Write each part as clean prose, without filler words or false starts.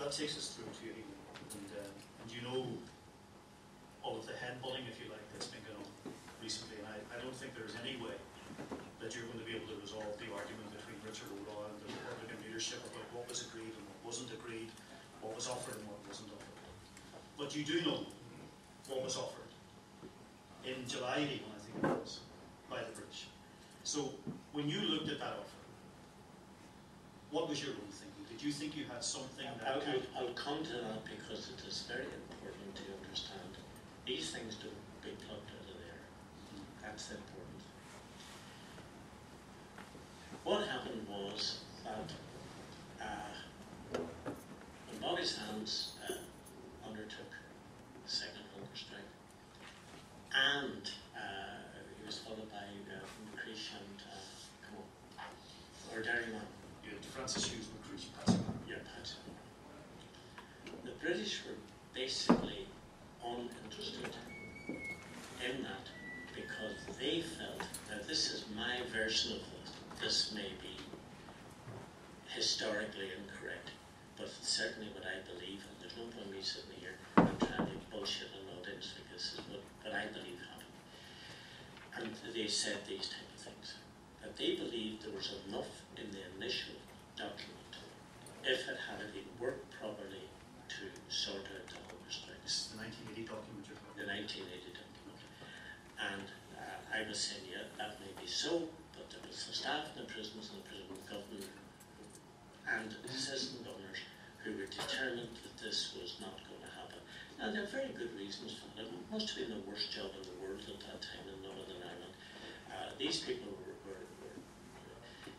that takes us through to you, and you know all of the head butting, if you like, that's been going on recently, and I don't think there's any way that you're going to be able to resolve the argument between Richard O'Rourke and the Republican leadership about what was agreed and what wasn't agreed, what was offered and what wasn't offered. But you do know what was offered in July 81, I think it was, by the British. So when you looked at that offer, what was your own thinking? Did you think you had something that I'll come to that because it is very important to understand these things don't be plucked out of the air. That's important. What happened was that when Bobby Sands undertook the second Hungerstrike, and he was followed by McCreesh and or Derryman. You had Francis Hughes, McCreesh, Patsy. Yeah, Patsy. The British were basically uninterested in that because they felt that this is my version of it. This may be historically incorrect, but it's certainly what I believe, and there's no point me sitting here and trying to bullshit an audience because this is what I believe happened. And they said these type of things, that they believed there was enough in the initial document, if it had been worked properly, to sort out the Hungerstrike. This is the 1980 document you're talking about. The 1980 document. And I was saying, yeah, that may be so, but there was the staff in the prisons and the prison government and assistant governors who were determined that this was not going to happen. Now, there are very good reasons for it. It must have been the worst job in the world at that time in Northern Ireland. These people were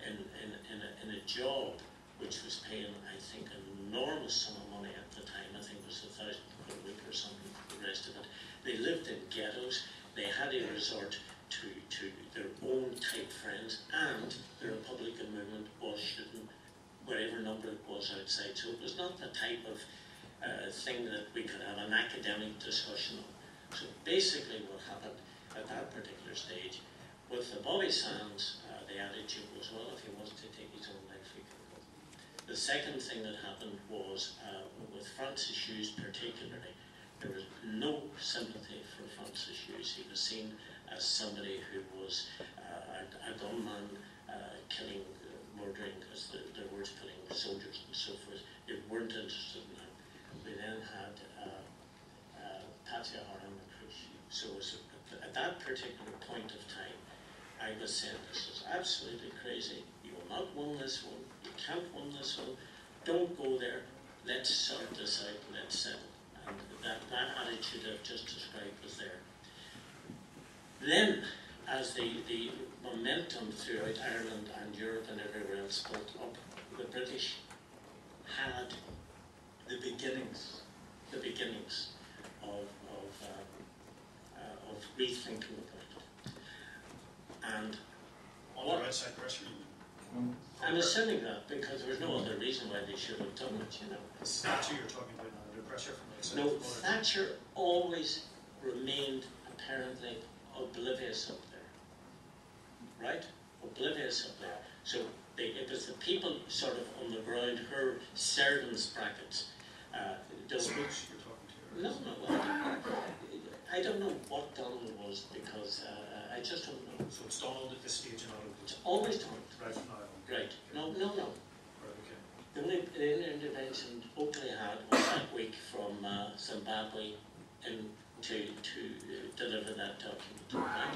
in a job which was paying, I think, an enormous sum of money at the time. I think it was £1,000 a week or something for the rest of it. They lived in ghettos. They had a resort to their own type friends, and the Republican movement was shooting whatever number it was outside. So it was not the type of thing that we could have an academic discussion on. So basically what happened at that particular stage, with the Bobby Sands, the attitude was, well, if he wants to take his own life, he can go. The second thing that happened was, with Francis Hughes particularly, there was no sympathy for Francis Hughes. He was seen as somebody who was a gunman, killing, murdering, as their words, putting soldiers and so forth. They weren't interested in that. We then had Patsy and McCreesh. So at that particular point of time, I was saying, this is absolutely crazy. You will not win this one. You can't win this one. Don't go there. Let's sort this out. Let's settle. And that attitude I've just described was there. Then, as the momentum throughout Ireland and Europe and everywhere else built up, the British had the beginnings of rethinking about it. And under outside pressure. I'm assuming that because there was no other reason why they should have done it, you know. It's Thatcher you're talking about now, under pressure from outside. No, Thatcher always remained apparently oblivious up there. Right? Oblivious up there. So it was the people sort of on the ground, her servants brackets. Switch you're talking to? No, I don't know what Donald was because I just don't know. So it's Donald at this stage and not It's always Donald. right from now on? Right. No. Right, okay. The only intervention Oakley had was that week from Zimbabwe to deliver that document. Right?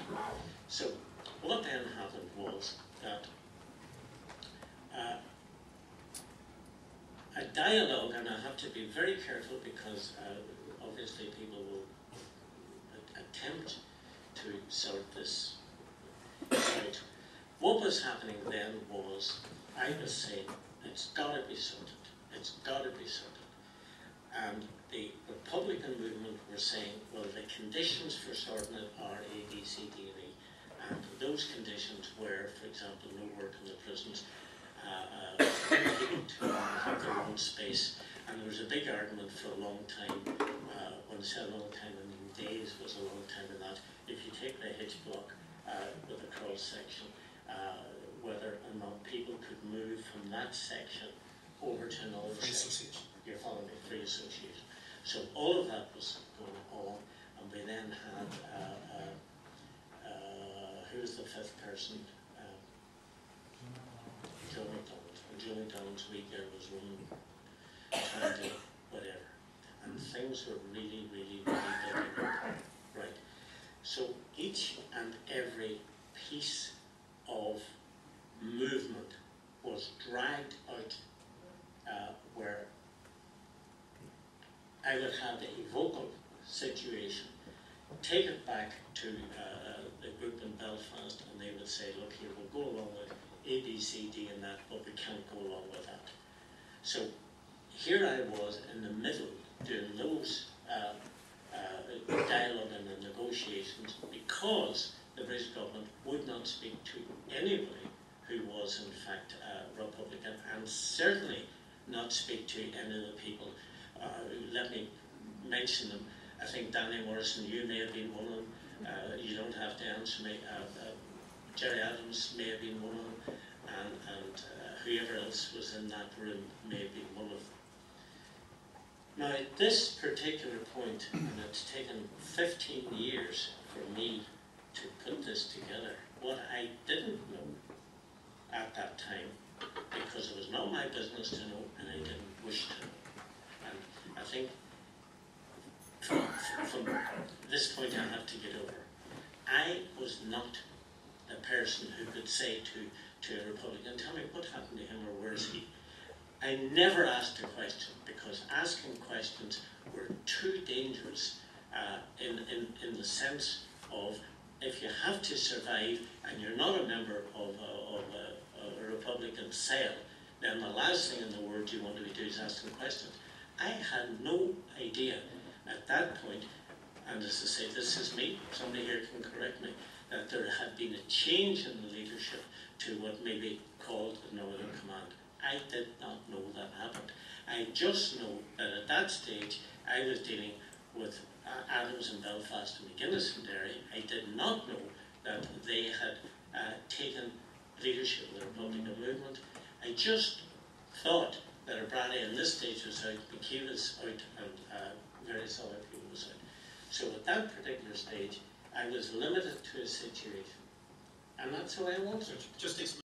So what then happened was that a dialogue, and I have to be very careful because obviously people will attempt to sort this out. What was happening then was, I was saying, it's got to be sorted. It's got to be sorted. And the Republican movement were saying, well, the conditions for sorting it are A, B, C, D, and E. And those conditions were, for example, no work in the prisons, people to have their own space. And there was a big argument for a long time, when I say a long time, I mean days was a long time in that. If you take the hitch block with a cross section, whether or not people could move from that section over to another section. You're following me? So all of that was going on, and we then had, who was the fifth person? Joe McDonald. And Joe McDonald's wee girl was running, trying to whatever. And things were really, really, really big. Right. So each and every piece of movement was dragged out where I would have a vocal situation, take it back to the group in Belfast, and they would say, look here, we'll go along with A, B, C, D and that, but we can't go along with that. So here I was in the middle doing those dialogue and the negotiations, because the British government would not speak to anybody who was in fact Republican, and certainly not speak to any of the people. Let me mention them. I think Danny Morrison, you may have been one of them. You don't have to answer me. Jerry Adams may have been one of them, and whoever else was in that room may have been one of them. Now, at this particular point, and it's taken 15 years for me to put this together, what I didn't know at that time, because it was not my business to know and I didn't wish to know. And I think from this point I have to get over. I was not the person who could say to a Republican, tell me what happened to him or where is he? I never asked a question, because asking questions were too dangerous in the sense of, if you have to survive and you're not a member of a Republican cell, then the last thing in the world you want to be doing is asking questions. I had no idea at that point, and as I say, this is me, somebody here can correct me, that there had been a change in the leadership to what may be called the Northern Command. I did not know that happened. I just know that at that stage I was dealing with Adams in Belfast and McGuinness in Derry. I did not know that they had taken leadership of the Republican movement. I just thought that O'Brien in this stage was out, McKee was out, and various other people was out. So at that particular stage, I was limited to a situation. And that's how I wanted it. Just